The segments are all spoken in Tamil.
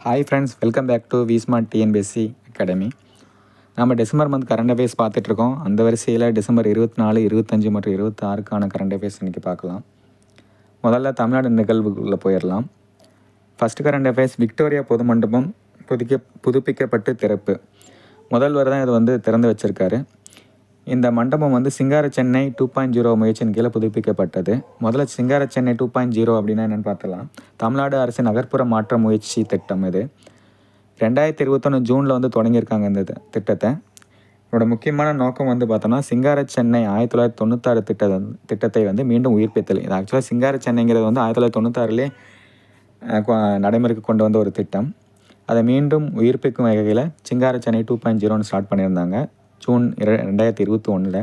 Hi friends, welcome back to விஸ்மார்ட் டிஎன்பிஎஸ்சி அகாடமி. நம்ம டிசம்பர் மந்த் கரண்ட் அஃபேர்ஸ் பார்த்துட்ருக்கோம். அந்த வரிசையில் டிசம்பர் 24, 25 மற்றும் 26க்கான கரண்ட் அஃபேர்ஸ் இன்றைக்கி பார்க்கலாம். முதல்ல தமிழ்நாடு நிகழ்வுக்குள்ளே போயிடலாம். ஃபஸ்ட்டு கரண்ட் அஃபேர்ஸ், விக்டோரியா பொது மண்டபம் புதுப்பிக்கப்பட்டு திறப்பு. முதல்வர் தான் இது திறந்து வச்சுருக்காரு. இந்த மண்டபம் சிங்கார சென்னை 2.0 முயற்சியின் கீழே புதுப்பிக்கப்பட்டது. முதல்ல சிங்கார சென்னை 2.0 அப்படின்னா என்னென்னு பார்த்துலாம். தமிழ்நாடு அரசின் நகர்ப்புற மாற்ற முயற்சி திட்டம் இது 2021 ஜூனில் தொடங்கியிருக்காங்க. இந்த திட்டத்தை இதோட முக்கியமான நோக்கம் பார்த்தோம்னா சிங்கார சென்னை 1996 திட்டத்தை மீண்டும் உயிர்ப்பித்தல். இது ஆக்சுவலாக சிங்கார சென்னைங்கிறது 1996லே நடைமுறைக்கு கொண்டு வந்த ஒரு திட்டம். அதை மீண்டும் உயிர்ப்பிக்கும் வகையில் சிங்கார சென்னை 2.0ன்னு ஸ்டார்ட் பண்ணியிருந்தாங்க ஜூன் 2021.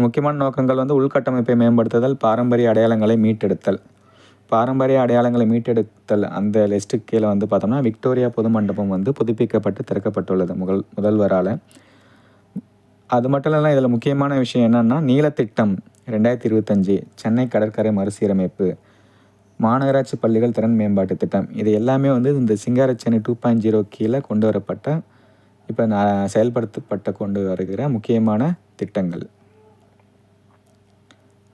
முக்கியமான நோக்கங்கள் உள்கட்டமைப்பை மேம்படுத்துதல், பாரம்பரிய அடையாளங்களை மீட்டெடுத்தல். பாரம்பரிய அடையாளங்களை மீட்டெடுத்தல் அந்த லிஸ்ட்டுக்கு கீழே பார்த்தோம்னா விக்டோரியா பொது மண்டபம் புதுப்பிக்கப்பட்டு திறக்கப்பட்டுள்ளது முதல்வரால். அது மட்டும் இல்லை, இதில் முக்கியமான விஷயம் என்னென்னா நீலத்திட்டம் 2025, சென்னை கடற்கரை மறுசீரமைப்பு, மாநகராட்சி பள்ளிகள் திறன் மேம்பாட்டு திட்டம். இது எல்லாமே இந்த சிங்கார சென்னை 2.0 கீழே கொண்டு வரப்பட்ட இப்போ செயல்படுத்தப்பட்ட கொண்டு வருகிற முக்கியமான திட்டங்கள்.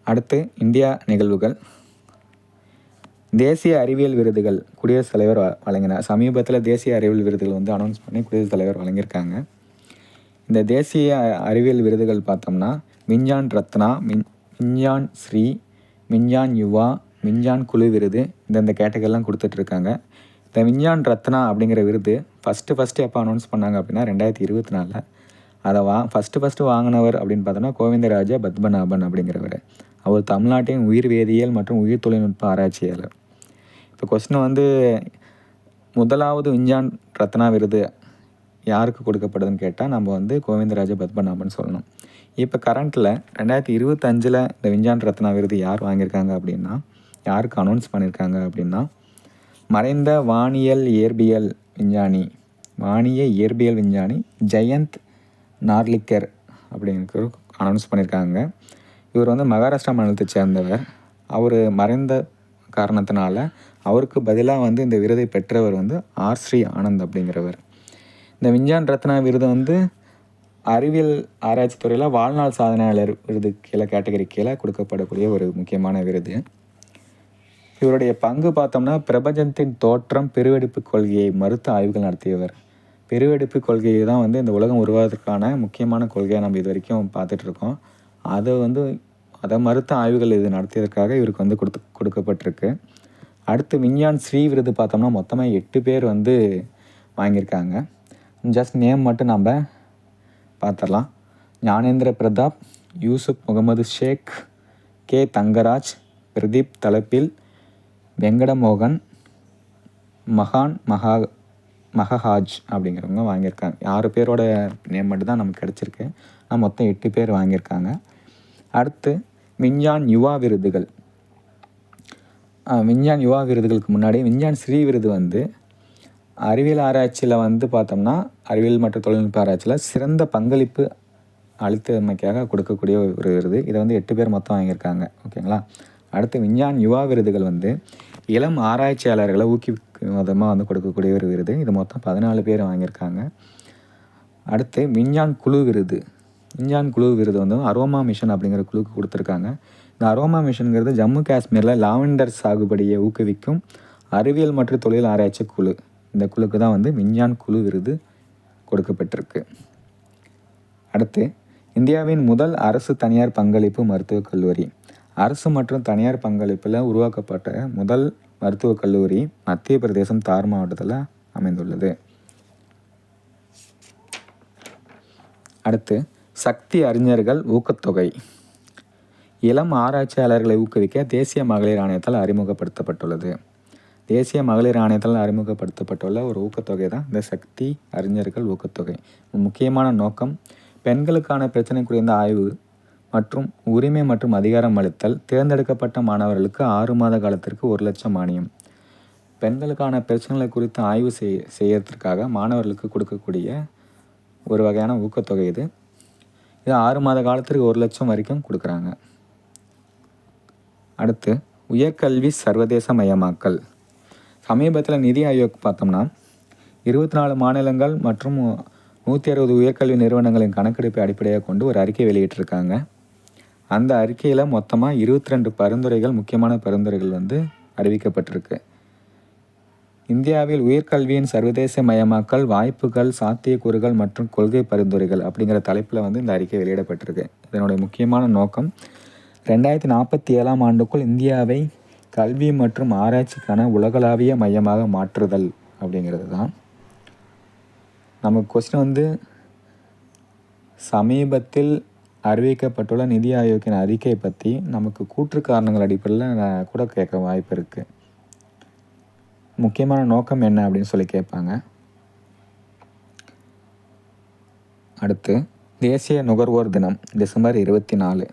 அடுத்து இந்தியா நிகழ்வுகள். தேசிய அறிவியல் விருதுகள் குடியரசுத் தலைவர் வழங்கினார். சமீபத்தில் தேசிய அறிவியல் விருதுகள் அனௌன்ஸ் பண்ணி குடியரசுத் தலைவர் வழங்கியிருக்காங்க. இந்த தேசிய அறிவியல் விருதுகள் பார்த்தோம்னா விஞ்ஞான் ரத்னா, விஞ்ஞான் ஸ்ரீ, விஞ்ஞான் யுவா, விஞ்ஞான் குழு விருது இந்த கேட்டகரிலாம் கொடுத்துட்ருக்காங்க. இந்த விஞ்ஞான் ரத்னா அப்படிங்கிற விருது ஃபஸ்ட்டு எப்போ அனௌன்ஸ் பண்ணாங்க அப்படின்னா 2024. அதை ஃபஸ்ட்டு வாங்கினவர் அப்படின்னு பார்த்தோன்னா கோவிந்தராஜ பத்மநாபன் அப்படிங்கிறவர். அவர் தமிழ்நாட்டின் உயிர் வேதியியல் மற்றும் உயிர் தொழில்நுட்ப ஆராய்ச்சியாளர். இப்போ கொஸ்டின் முதலாவது விஞ்ஞான் ரத்னா விருது யாருக்கு கொடுக்கப்படுதுன்னு கேட்டால் நம்ம கோவிந்தராஜ பத்மநாபன் சொல்லணும். இப்போ கரண்ட்டில் 2025 இந்த விஞ்ஞான் ரத்னா விருது யார் வாங்கியிருக்காங்க அப்படின்னா, யாருக்கு அனௌன்ஸ் பண்ணியிருக்காங்க அப்படின்னா, மறைந்த வானிய இயற்பியல் விஞ்ஞானி ஜெயந்த் நார்லிக்கர் அப்படிங்கிற அனௌன்ஸ் பண்ணியிருக்காங்க. இவர் மகாராஷ்டிரா மாநிலத்தை சேர்ந்தவர். அவர் மறைந்த காரணத்தினால அவருக்கு பதிலாக இந்த விருதை பெற்றவர் ஆர் ஸ்ரீ ஆனந்த் அப்படிங்கிறவர். இந்த விஞ்ஞான் ரத்னா விருது அறிவியல் ஆராய்ச்சி துறையில் வாழ்நாள் சாதனையாளர் விருது கேட்டகரி கீழே கொடுக்கப்படக்கூடிய ஒரு முக்கியமான விருது. இவருடைய பங்கு பார்த்தோம்னா பிரபஞ்சத்தின் தோற்றம், பெருவெடிப்பு கொள்கையை மறுத்து ஆய்வுகள் நடத்தியவர். பெருவெடிப்பு கொள்கையை தான் இந்த உலகம் உருவாவதற்கான முக்கியமான கொள்கையை நம்ம இது வரைக்கும் பார்த்துட்ருக்கோம். அதை மறுத்த ஆய்வுகள் இது நடத்தியதற்காக இவருக்கு கொடுக்கப்பட்டிருக்கு. அடுத்து விஞ்ஞான் ஸ்ரீ விருது பார்த்தோம்னா மொத்தமாக 8 பேர் வாங்கியிருக்காங்க. ஜஸ்ட் நேம் மட்டும் நம்ம பார்த்துடலாம். ஞானேந்திர பிரதாப், யூசுப் முகமது ஷேக், கே தங்கராஜ், பிரதீப் தலப்பில், வெங்கடமோகன், மகான் மகஹாஜ் அப்படிங்கிறவங்க வாங்கியிருக்காங்க. 6 பேரோட நேம் மட்டும் தான் நமக்கு கிடச்சிருக்கு. மொத்தம் 8 பேர் வாங்கியிருக்காங்க. அடுத்து விஞ்ஞான் யுவா விருதுகள். விஞ்ஞான் யுவா விருதுகளுக்கு முன்னாடி விஞ்ஞான் ஸ்ரீ விருது அறிவியல் ஆராய்ச்சியில் பார்த்தோம்னா அறிவியல் மற்றும் தொழில்நுட்ப ஆராய்ச்சியில் சிறந்த பங்களிப்பு அளித்தமைக்காக கொடுக்கக்கூடிய ஒரு விருது. இதை 8 பேர் மொத்தம் வாங்கியிருக்காங்க. ஓகேங்களா. அடுத்து விஞ்ஞான் யுவா விருதுகள் இளம் ஆராய்ச்சியாளர்களை ஊக்குவிக்கும் விதமாக கொடுக்கக்கூடிய ஒரு விருது. இது மொத்தம் 14 பேர் வாங்கியிருக்காங்க. அடுத்து விஞ்ஞான் குழு விருது. விஞ்ஞான் குழு விருது அரோமா மிஷன் அப்படிங்கிற குழுக்கு கொடுத்துருக்காங்க. இந்த அரோமா மிஷனுங்கிறது ஜம்மு காஷ்மீரில் லாவெண்டர் சாகுபடியை ஊக்குவிக்கும் அறிவியல் மற்றும் தொழில் ஆராய்ச்சி குழு. இந்த குழுக்கு தான் விஞ்ஞான் குழு விருது கொடுக்கப்பட்டிருக்கு. அடுத்து இந்தியாவின் முதல் அரசு தனியார் பங்களிப்பு மருத்துவக் கல்லூரி. அரசு மற்றும் தனியார் பங்களிப்பில் உருவாக்கப்பட்ட முதல் மருத்துவக் கல்லூரி மத்திய பிரதேசம் தார் மாவட்டத்தில் அமைந்துள்ளது. அடுத்து சக்தி அறிஞர்கள் ஊக்கத்தொகை. இளம் ஆராய்ச்சியாளர்களை ஊக்குவிக்க தேசிய மகளிர் ஆணையத்தால் அறிமுகப்படுத்தப்பட்டுள்ளது. தேசிய மகளிர் ஆணையத்தால் அறிமுகப்படுத்தப்பட்டுள்ள ஒரு ஊக்கத்தொகை தான் இந்த சக்தி அறிஞர்கள் ஊக்கத்தொகை. முக்கியமான நோக்கம் பெண்களுக்கான பிரச்சனை குறித்த ஆய்வு மற்றும் உரிமை மற்றும் அதிகாரம் அளித்தல். தேர்ந்தெடுக்கப்பட்ட மாணவர்களுக்கு 6 மாத காலத்திற்கு 1 லட்சம் மானியம். பெண்களுக்கான பிரச்சனைகளை குறித்து ஆய்வு செய்யறதுக்காக மாணவர்களுக்கு கொடுக்கக்கூடிய ஒரு வகையான ஊக்கத்தொகை இது. 6 மாத காலத்திற்கு 1 லட்சம் வரைக்கும் கொடுக்குறாங்க. அடுத்து உயர்கல்வி சர்வதேச மயமாக்கல். சமீபத்தில் நிதி ஆயோக் பார்த்தோம்னா 24 மாநிலங்கள் மற்றும் 160 உயர்கல்வி நிறுவனங்களின் கணக்கெடுப்பை அடிப்படையாக கொண்டு ஒரு அறிக்கை வெளியிட்டிருக்காங்க. அந்த அறிக்கையில் மொத்தமாக 22 பரிந்துரைகள், முக்கியமான பரிந்துரைகள் வந்து அறிவிக்கப்பட்டிருக்கு. இந்தியாவில் உயர்கல்வியின் சர்வதேச மயமாக்கல், வாய்ப்புகள், சாத்தியக்கூறுகள் மற்றும் கொள்கை பரிந்துரைகள் அப்படிங்கிற தலைப்பில் வந்து இந்த அறிக்கை வெளியிடப்பட்டிருக்கு. இதனுடைய முக்கியமான நோக்கம் 2047ஆம் ஆண்டுக்குள் இந்தியாவை கல்வி மற்றும் ஆராய்ச்சிக்கான உலகளாவிய மையமாக மாற்றுதல் அப்படிங்கிறது தான். நமக்கு கொஸ்டின் வந்து சமீபத்தில் அறிவிக்கப்பட்டுள்ள நிதி ஆயோக்கின் அறிக்கை பற்றி நமக்கு கூற்று காரணங்கள் அடிப்படையில் கூட கேட்க வாய்ப்பு இருக்குது. முக்கியமான நோக்கம் என்ன அப்படின்னு சொல்லி கேட்பாங்க. அடுத்து தேசிய நுகர்வோர் தினம் டிசம்பர் 24.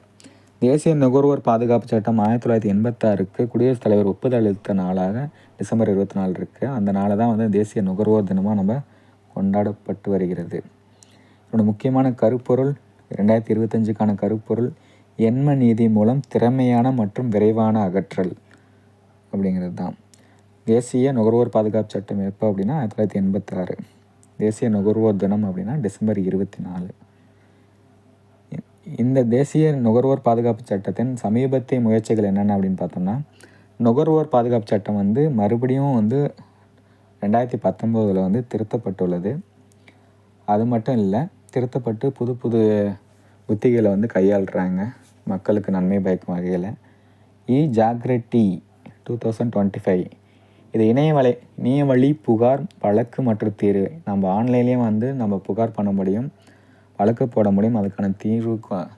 தேசிய நுகர்வோர் பாதுகாப்பு சட்டம் 1986க்கு குடியரசுத் தலைவர் ஒப்புதல் அளித்த நாளாக டிசம்பர் 24 இருக்குது. அந்த நாளை தான் வந்து தேசிய நுகர்வோர் தினமாக நம்ம கொண்டாடப்பட்டு வருகிறது. இதோட முக்கியமான கருப்பொருள் 2025க்கான கருப்பொருள் எண்ம நீதி மூலம் திறமையான மற்றும் விரைவான அகற்றல் அப்படிங்கிறது தான். தேசிய நுகர்வோர் பாதுகாப்பு சட்டம் எப்போ அப்படின்னா 1986. தேசிய நுகர்வோர் தினம் அப்படின்னா டிசம்பர் 24. இந்த தேசிய நுகர்வோர் பாதுகாப்பு சட்டத்தின் சமீபத்திய முயற்சிகள் என்னென்ன அப்படின்னு பார்த்தோம்னா, நுகர்வோர் பாதுகாப்பு சட்டம் வந்து மறுபடியும் வந்து 2019 வந்து திருத்தப்பட்டுள்ளது. அது மட்டும் இல்லை, திருத்தப்பட்டு புது புது உத்திகளை வந்து கையாளுறாங்க மக்களுக்கு நன்மை பயக்கும் வகையில். ஜாக்ரட்டி 2025 இது இணையவழி புகார் வழக்கு மற்றும் தீர்வு. நம்ம ஆன்லைன்லேயும் வந்து நம்ம புகார் பண்ண முடியும், வழக்கு போட முடியும். அதுக்கான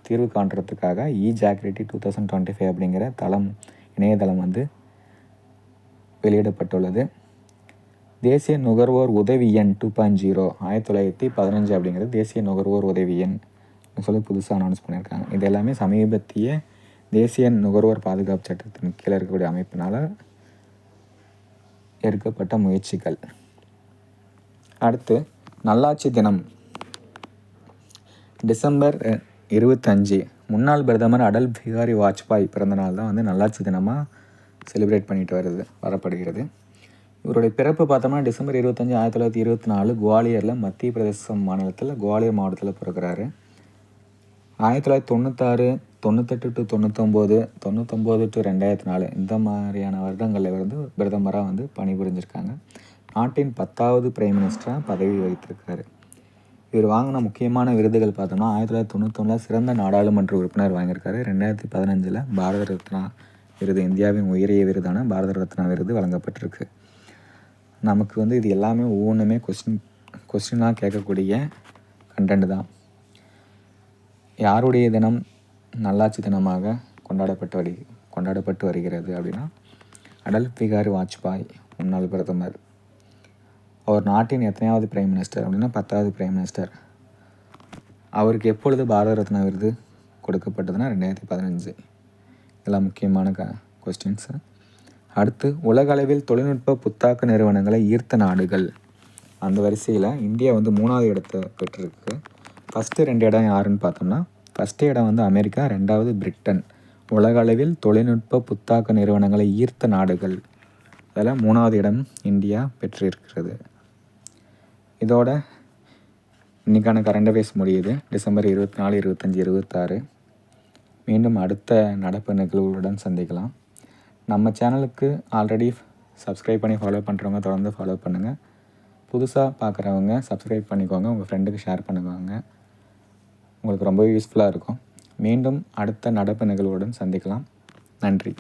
தீர்வு காண்றதுக்காக ஜாக்ரட்டி 2025 அப்படிங்கிற இணையதளம் வந்து வெளியிடப்பட்டுள்ளது. தேசிய நுகர்வோர் உதவி எண் 2.0 1915 அப்படிங்கிறது தேசிய நுகர்வோர் உதவி எண் சொல்லி புதுசாக அனௌன்ஸ் பண்ணியிருக்காங்க. இது எல்லாமே சமீபத்திய தேசிய நுகர்வோர் பாதுகாப்பு சட்டத்தின் கீழே இருக்கக்கூடிய அமைப்பினால் எடுக்கப்பட்ட முயற்சிகள். அடுத்து நல்லாட்சி தினம் டிசம்பர் 25. முன்னாள் பிரதமர் அடல் பிஹாரி வாஜ்பாய் பிறந்தநாள் தான் வந்து நல்லாட்சி தினமாக செலிப்ரேட் பண்ணிட்டு வரப்படுகிறது. இவருடைய பிறப்பு பார்த்தோம்னா டிசம்பர் 25, 1924 குவாலியரில் மத்திய பிரதேச மாநிலத்தில் குவாலியர் மாவட்டத்தில் பிறக்கிறாரு. 1996, 98 to 99, 99 to 2004 இந்த மாதிரியான வருடங்களில் வந்து பிரதமராக வந்து பணிபுரிஞ்சிருக்காங்க. நாட்டின் 10வது பிரைம் மினிஸ்டராக பதவி வகித்திருக்காரு. இவர் வாங்கின முக்கியமான விருதுகள் பார்த்தோம்னா 1991 சிறந்த நாடாளுமன்ற உறுப்பினர் வாங்கியிருக்காரு. 2015 பாரத ரத்னா விருது, இந்தியாவின் உயரிய விருதான பாரத ரத்னா விருது வழங்கப்பட்டிருக்கு. நமக்கு வந்து இது எல்லாமே ஒவ்வொன்றுமே கொஸ்டினாக கேட்கக்கூடிய கண்டென்ட் தான். யாருடைய தினம் நல்லாட்சி தினமாக கொண்டாடப்பட்டு வருகிறது அப்படின்னா அடல் பிஹாரி வாஜ்பாய் முன்னாள் பிரதமர். அவர் நாட்டின் எத்தனையாவது பிரைம் மினிஸ்டர் அப்படின்னா 10வது பிரைம் மினிஸ்டர். அவருக்கு எப்பொழுது பாரத ரத்னா விருது கொடுக்கப்பட்டதுன்னா 2015. இதெல்லாம் முக்கியமான கொஸ்டின்ஸு. அடுத்து உலக அளவில் தொழில்நுட்ப புத்தாக்க நிறுவனங்களை ஈர்த்த நாடுகள். அந்த வரிசையில் இந்தியா வந்து 3வது இடத்தை பெற்றிருக்கு. ஃபஸ்ட்டு 2 இடம் யாருன்னு பார்த்தோம்னா, ஃபஸ்ட்டு இடம் வந்து அமெரிக்கா, 2வது பிரிட்டன். உலக அளவில் தொழில்நுட்ப புத்தாக்க நிறுவனங்களை ஈர்த்த நாடுகள் அதில் 3வது இடம் இந்தியா பெற்றிருக்கிறது. இதோட இன்றைக்கான கரண்ட் அஃபேர்ஸ் முடியுது. டிசம்பர் 24, 25, 26. மீண்டும் அடுத்த நடப்பு நிகழ்வுகளுடன் சந்திக்கலாம். நம்ம சேனலுக்கு ஆல்ரெடி சப்ஸ்கிரைப் பண்ணி ஃபாலோ பண்ணுறவங்க தொடர்ந்து ஃபாலோ பண்ணுங்கள். புதுசாக பார்க்குறவங்க சப்ஸ்கிரைப் பண்ணிக்கோங்க, உங்கள் ஃப்ரெண்டுக்கு ஷேர் பண்ணுவாங்க. உங்களுக்கு ரொம்ப யூஸ்ஃபுல்லாக இருக்கும். மீண்டும் அடுத்த நடப்பு நிகழ்வுடன் சந்திக்கலாம். நன்றி.